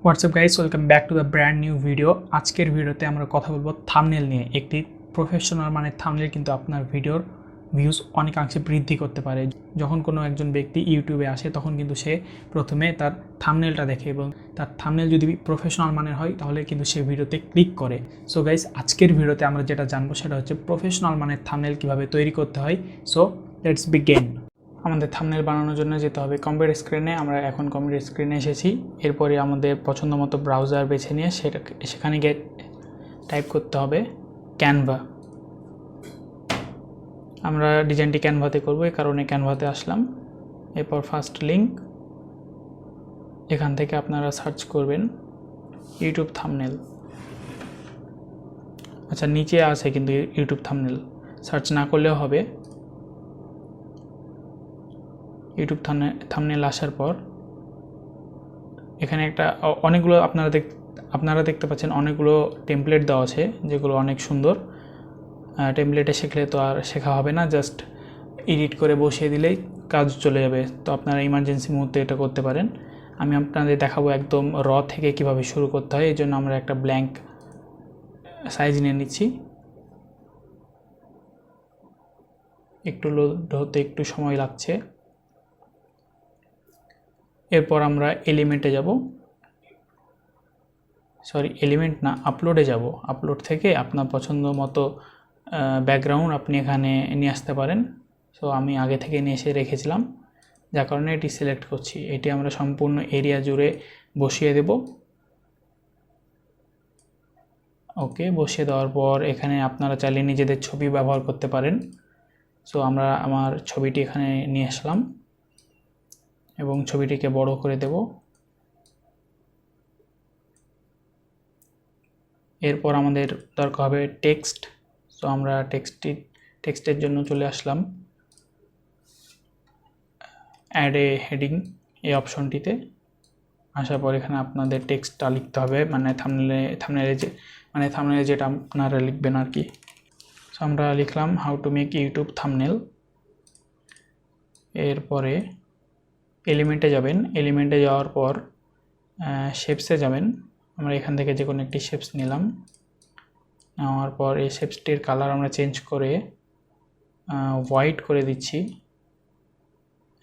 WhatsApp guys, welcome back to the brand new video. আজকের ভিডিওতে আমরা কথা বলবো থাম্বনেল নিয়ে। একটি প্রফেশনাল মানের থাম্বনেল কিন্তু আপনার ভিডিওর ভিউজ অনেকাংশে বৃদ্ধি করতে পারে। যখন কোনো একজন ব্যক্তি ইউটিউবে আসে তখন কিন্তু সে প্রথমে তার থাম্বনেলটা দেখে এবং তার থাম্বনেল যদি প্রফেশনাল মানের হয় তাহলে কিন্তু সে ভিডিওতে ক্লিক করে। সো গাইস, আজকের ভিডিওতে আমরা যেটা জানবো সেটা হচ্ছে প্রফেশনাল মানের থাম্বনেল কীভাবে তৈরি করতে হয়। So let's begin. আমাদের থাম্বনেল বানানোর জন্য যেতে হবে কম্পিউটার স্ক্রিনে। আমরা এখন কম্পিউটার স্ক্রিনে এসেছি। এরপরে আমাদের পছন্দ মতো ব্রাউজার বেছে নিয়ে সেখানে গিয়ে টাইপ করতে হবে ক্যানভা। আমরা ডিজাইনটি ক্যানভাতে করব, এই কারণে ক্যানভাতে আসলাম। এরপর ফার্স্ট লিঙ্ক, এখান থেকে আপনারা সার্চ করবেন ইউটিউব থাম্বনেল। আচ্ছা, নিচে আছে কিন্তু ইউটিউব থাম্বনেল, সার্চ না করলেও হবে। ইউটিউব থাম্বনেল আসার পর এখানে অনেকগুলো আপনারা দেখতে পাচ্ছেন অনেকগুলো টেমপ্লেট দেওয়া আছে, যেগুলো অনেক সুন্দর। টেমপ্লেটে শিখলে তো আর শেখা হবে না, জাস্ট এডিট করে বসিয়ে দিলেই কাজ চলে যাবে। তো আপনারা ইমার্জেন্সি মুহূর্তে এটা করতে পারেন। আমি আপনাদের দেখাবো একদম র থেকে কিভাবে শুরু করতে হয়। এই জন্য আমরা একটা ব্ল্যাঙ্ক সাইজ নিয়ে নিচ্ছি। একটু লোড হতে একটু সময় লাগছে। এরপর আমরা এলিমেন্টে যাব, এলিমেন্ট না, আপলোডে যাব। আপলোড থেকে আপনার পছন্দ মতো ব্যাকগ্রাউন্ড আপনি এখানে নিয়ে আসতে পারেন। সো আমি আগে থেকে নিয়ে এসে রেখেছিলাম, যার কারণে এটি সিলেক্ট করছি। এটি আমরা সম্পূর্ণ এরিয়া জুড়ে বসিয়ে দেব। ওকে, বসিয়ে দেওয়ার পর এখানে আপনারা চাইলে নিজেদের ছবি ব্যবহার করতে পারেন। সো আমরা আমার ছবিটি এখানে নিয়ে আসলাম এবং ছবিটিকে বড় করে দেব। এরপর আমাদের দরকার হবে টেক্সট। সো আমরা টেক্সটের জন্য চলে আসলাম অ্যাড এ হেডিং এই অপশনটিতে। আসার পর এখানে আপনাদের টেক্সটটা লিখতে হবে, মানে থাম্বনেলে যেটা আপনারা লিখবেন আর কি। সো আমরা লিখলাম how to make YouTube thumbnail. এরপরে এলিমেন্টে যাবেন। এলিমেন্টে যাওয়ার পর শেপসে যাবেন। আমরা এখান থেকে যে কোনো একটি শেপস নিলাম। নেওয়ার পর এই শেপসটির কালার আমরা চেঞ্জ করে হোয়াইট করে দিচ্ছি।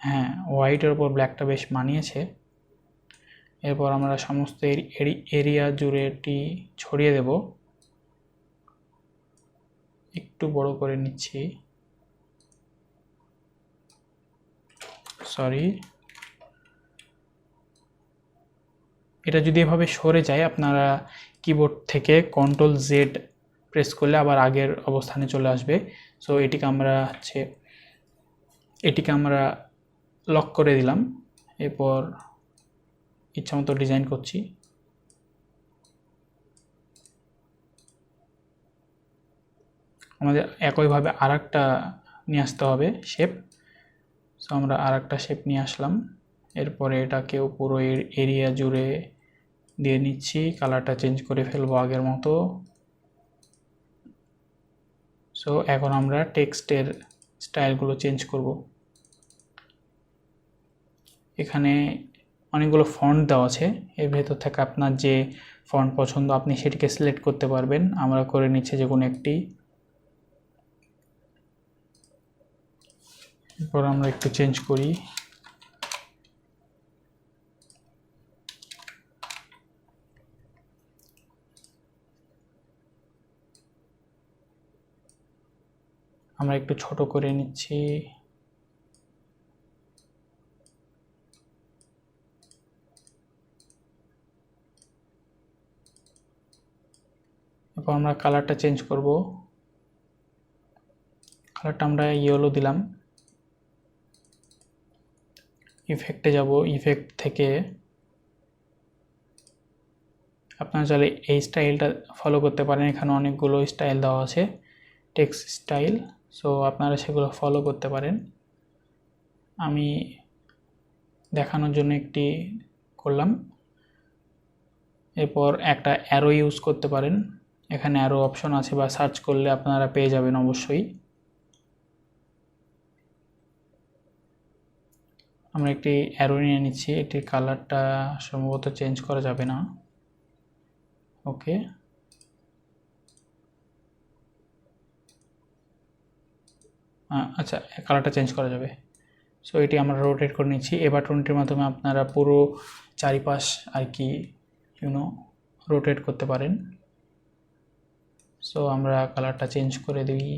হ্যাঁ, হোয়াইটের ওপর ব্ল্যাকটা বেশ মানিয়েছে। এরপর আমরা সমস্ত এরিয়া জুড়ে এটি ছড়িয়ে দেব। একটু বড় করে নিচ্ছি, এটা যদি এভাবে সরে যায়, আপনারা কিবোর্ড থেকে Ctrl+Z প্রেস করলে আবার আগের অবস্থানে চলে আসবে। সো এটিকে আমরা লক করে দিলাম। এরপর ইচ্ছামতো ডিজাইন করছি। আমাদের একইভাবে আরেকটা নিয়ে আসতে হবে শেপ। সো আমরা আরেকটা শেপ নিয়ে আসলাম। এরপরে এটাকেও পুরো এরিয়া জুড়ে দিয়ে নিচ্ছি। কালারটা চেঞ্জ করে ফেলবো আগের মতো। সো এখন আমরা টেক্সটের স্টাইলগুলো চেঞ্জ করব। এখানে অনেকগুলো ফন্ট দেওয়া আছে, এর ভেতর থেকে আপনার যে ফন্ট পছন্দ আপনি সেটিকে সিলেক্ট করতে পারবেন। আমরা করে নিচ্ছি যে কোনো একটি। এরপর আমরা একটু চেঞ্জ করি। আমরা একটু ছোট করে নিচ্ছি। এরপর আমরা কালারটা চেঞ্জ করব। কালারটা আমরা ইয়েলো দিলাম। ইফেক্টে যাব। ইফেক্ট থেকে আপনারা চাইলে এই স্টাইলটা ফলো করতে পারেন। এখানে অনেকগুলো স্টাইল দেওয়া আছে, টেক্সট স্টাইল। সো আপনারা সেগুলো ফলো করতে পারেন। আমি দেখানোর জন্য একটি করলাম। এরপর একটা অ্যারো ইউজ করতে পারেন। এখানে অ্যারো অপশন আছে, বা সার্চ করলে আপনারা পেয়ে যাবেন অবশ্যই। আমরা একটি অ্যারো নিয়ে নিচ্ছি, এটির কালারটা সম্ভবত চেঞ্জ করা যাবে না। ওকে, আচ্ছা কালারটা চেঞ্জ করা যাবে। সো এটি আমরা রোটেট করে নিচ্ছি। এই বাটনটির মাধ্যমে আপনারা পুরো চারিপাশ আর কি রোটেট করতে পারেন। সো আমরা কালারটা চেঞ্জ করে দিই,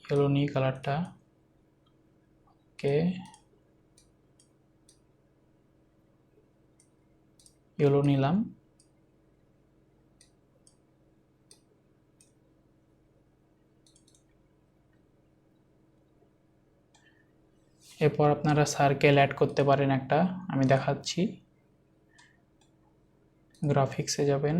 ইয়েলো নিই কালারটা। ওকে, ইয়েলো নিলাম। এরপর আপনারা সার্কেল অ্যাড করতে পারেন একটা, আমি দেখাচ্ছি। গ্রাফিক্সে যাবেন,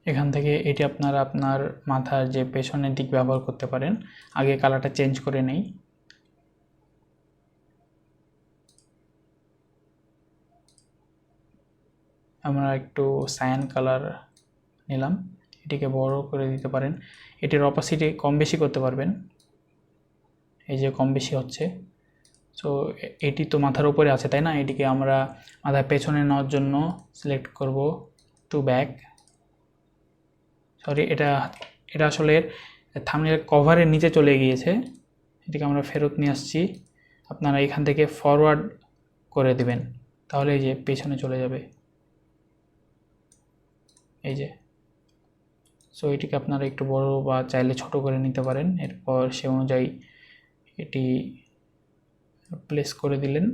এখান থেকে এটি আপনারা আপনার মাথার যে পেছনের দিক ব্যবহার করতে পারেন। আগে কালারটা চেঞ্জ করে নেই। আমরা একটু সায়ান কালার নিলাম, এটিকে বড় করে দিতে পারেন। এটির অপাসিটি কম বেশি করতে পারবেন, এই যে কম বেশি হচ্ছে। সো এটি তো মাথার উপরে আছে তাই না, এটিকে আমরা মাথার পেছনে নেওয়ার জন্য সিলেক্ট করব টু ব্যাক। সরি, এটা আসলে থাম্বনেল কভারের নিচে চলে গিয়েছে, এটিকে আমরা ফেরত নিয়ে আসছি। আপনারা এখান থেকে ফরওয়ার্ড করে দেবেন, তাহলে এই যে পেছনে চলে যাবে, এই যে। সো এটিকে আপনারা একটু বড় বা চাইলে ছোট করে নিতে পারেন। এরপর সে অনুযায়ী এটি প্লেস করে দিলেন।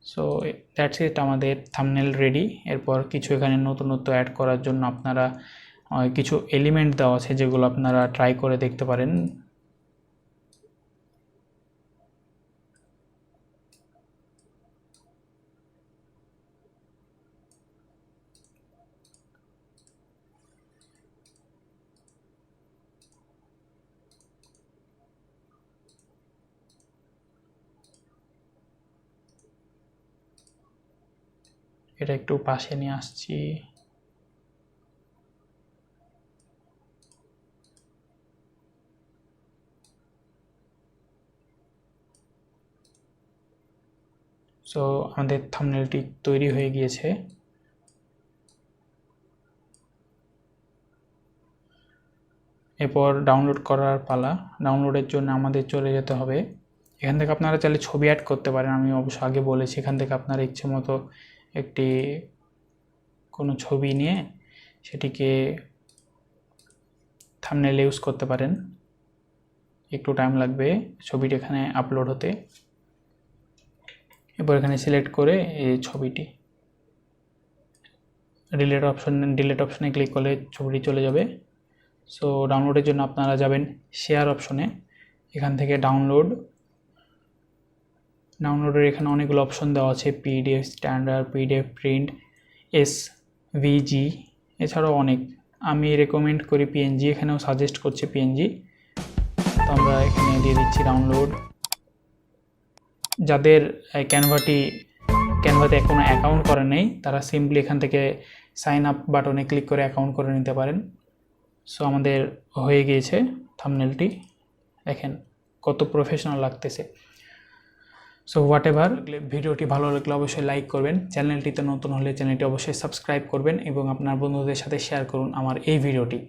সো দ্যাটস ইট, আমাদের থাম্বনেল রেডি। এরপর কিছু এখানে নতুনত্ব অ্যাড করার জন্য আপনারা কিছু এলিমেন্ট দেওয়া আছে, যেগুলো আপনারা ট্রাই করে দেখতে পারেন। এটা একটু পাশে নিয়ে আসছি। সো আমাদের থাম্বনেলটি তৈরি হয়ে গিয়েছে। এরপর ডাউনলোড করার পালা। ডাউনলোডের জন্য আমাদের চলে যেতে হবে, এখান থেকে আপনারা চাইলে ছবি অ্যাড করতে পারেন। আমি অবশ্য আগে বলেছি, এখান থেকে আপনারা ইচ্ছে মতো একটি কোনো ছবি নিয়ে সেটিকে থাম্বনেলে ইউজ করতে পারেন। একটু টাইম লাগবে ছবিটি এখানে আপলোড হতে। এরপর এখানে সিলেক্ট করে এই ছবিটি ডিলিট অপশনে ক্লিক করলে ছবিটি চলে যাবে। সো ডাউনলোডের জন্য আপনারা যাবেন শেয়ার অপশনে, এখান থেকে ডাউনলোডের এখানে অনেকগুলো অপশন দেওয়া আছে, PDF standard, PDF print, SVG, এছাড়াও অনেক। আমি রেকমেন্ড করি পিএনজি, এখানেও সাজেস্ট করছে পিএনজি। তো আমরা এখানে দিয়ে দিচ্ছি ডাউনলোড। যাদের ক্যানভাতে এখনও অ্যাকাউন্ট করে নেই, তারা সিম্পলি এখান থেকে সাইন আপ বাটনে ক্লিক করে অ্যাকাউন্ট করে নিতে পারেন। সো আমাদের হয়ে গিয়েছে থাম্বনেলটি, দেখেন কত প্রফেশনাল লাগতেছে। সো হোয়াট এভার, ভিডিওটি ভালো লাগলে অবশ্যই লাইক করবেন, চ্যানেলটিতে নতুন হলে চ্যানেলটি অবশ্যই সাবস্ক্রাইব করবেন এবং আপনার বন্ধুদের সাথে শেয়ার করুন আমার এই ভিডিওটি।